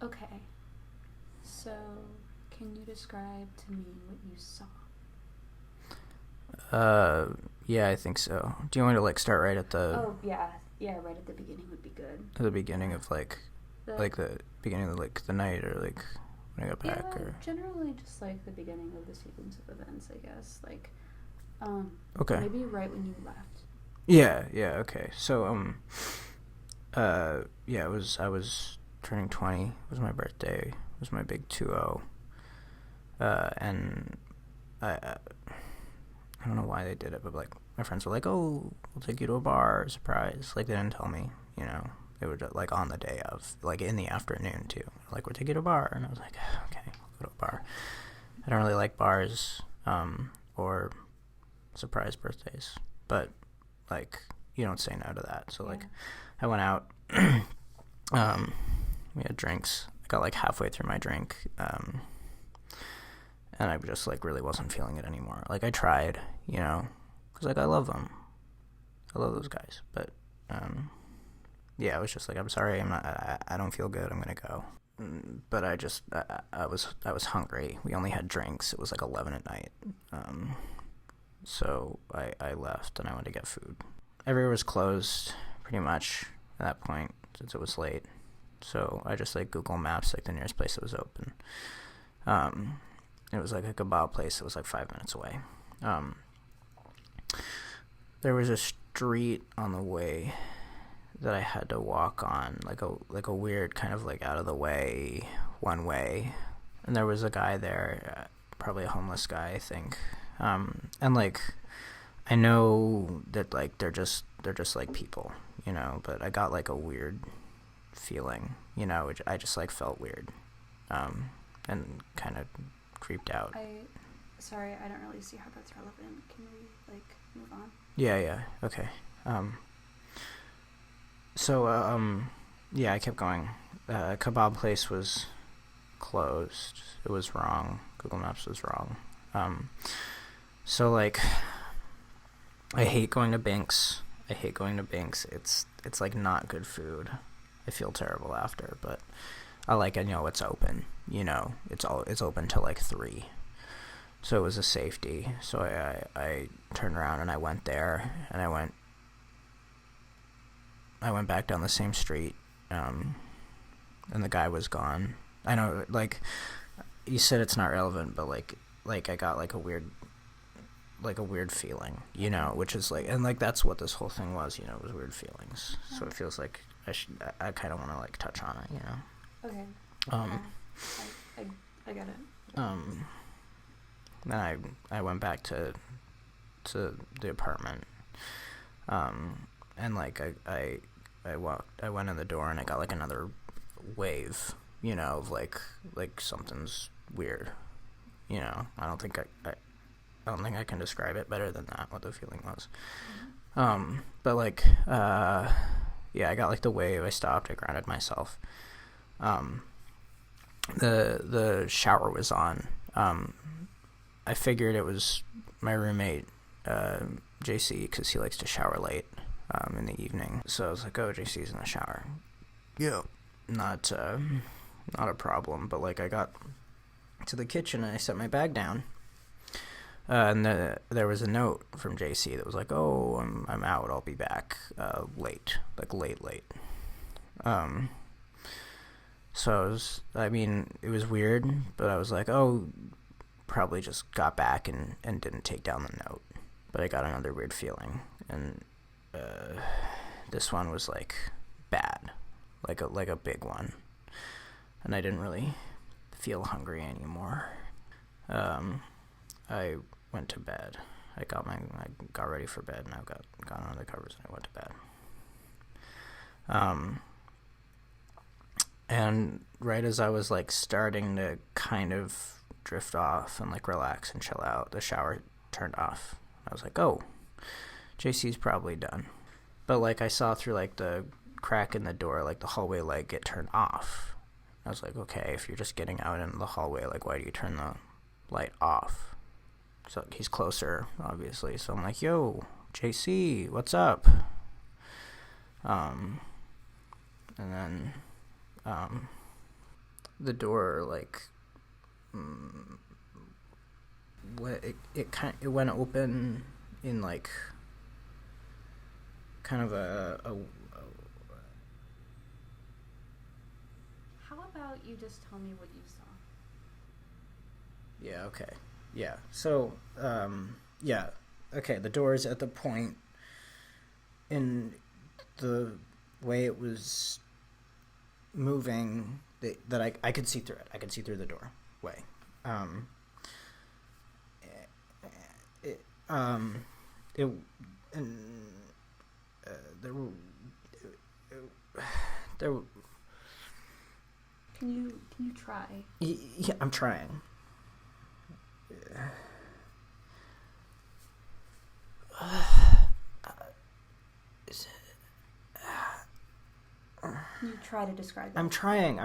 Okay. So, can you describe to me what you saw? Uh, yeah, I think so. Do you want me to like start right Oh, yeah. Yeah, right at the beginning would be good. at the beginning of The the beginning of like the night, or like when I got Yeah, back, or generally just like the beginning of the sequence of events, I guess. Like okay. maybe right when you left. Yeah, okay. So yeah, I was turning 20. It was my birthday. It was my big 2-0. And I don't know why they did it, but like my friends were like, "Oh, we'll take you to a bar, surprise!" Like they didn't tell me, you know. They were just, like on the day of, like in the afternoon too. Like we'll take you to a bar, and I was like, "Okay, I'll go to a bar." I don't really like bars, or surprise birthdays, but like you don't say no to that. So like, I went out. We had drinks. I got like halfway through my drink, and I just like really wasn't feeling it anymore. Like I tried, you know, because like I love them. I love those guys, but yeah, I was just like, I'm sorry, I'm not. I don't feel good. I'm gonna go. But I was hungry. We only had drinks. It was like 11 at night. So I left and I went to get food. Everywhere was closed pretty much at that point since it was late. So I just like Google Maps like the nearest place that was open. It was like a kebab place that was like 5 minutes away. There was a street on the way that I had to walk on, like a weird kind of like out of the way one way, and there was a guy there, probably a homeless guy, I think. And like I know that like they're just like people, you know, but I got like a weird feeling, you know, which I just like felt weird, and kind of creeped out. Sorry, I don't really see how that's relevant. Can we like move on? Yeah, okay. So yeah, I kept going. Kebab place was closed. It was wrong. Google Maps was wrong. So like, I hate going to Binks. I hate going to Binks. It's like not good food. I feel terrible after, but I know it's open. You know, it's open till like 3. So it was a safety. So I turned around and I went there, and I went back down the same street, and the guy was gone. I know, like you said, it's not relevant, but like I got like a weird feeling, you know, which is like, and like that's what this whole thing was, you know, it was weird feelings. So it feels like I kind of want to like touch on it, you know. Okay. I get it. Then I went back to the apartment, and like I went in the door and I got like another wave, you know, of like something's weird, you know. I don't think I can describe it better than that, what the feeling was. But like yeah, I got like the wave. I stopped. I grounded myself. The shower was on. I figured it was my roommate, JC, because he likes to shower late in the evening. So I was like, oh, JC's in the shower. Yeah. Not a problem. But like I got to the kitchen and I set my bag down. And there was a note from JC that was like, oh, I'm out. I'll be back late. Like late. So it was weird, but I was like, oh, probably just got back and didn't take down the note. But I got another weird feeling, and this one was like bad, like a big one, and I didn't really feel hungry anymore. I went to bed. I got ready for bed, and I got on the covers and I went to bed. And right as I was like starting to kind of drift off and like relax and chill out, the shower turned off. I was like, oh, JC's probably done. But like I saw through like the crack in the door, like the hallway light get turned off. I was like, okay, if you're just getting out in the hallway, like why do you turn the light off? So he's closer, obviously. So I'm like, yo, JC, what's up? And then the door, like, it went open in like kind of a How about you just tell me what you saw? Yeah, okay. Yeah. So, yeah. Okay, the door's at the point in the way it was moving that I could see through it. I could see through the doorway. There were. Can you try? Yeah, I'm trying. Can you try to describe it? I'm trying.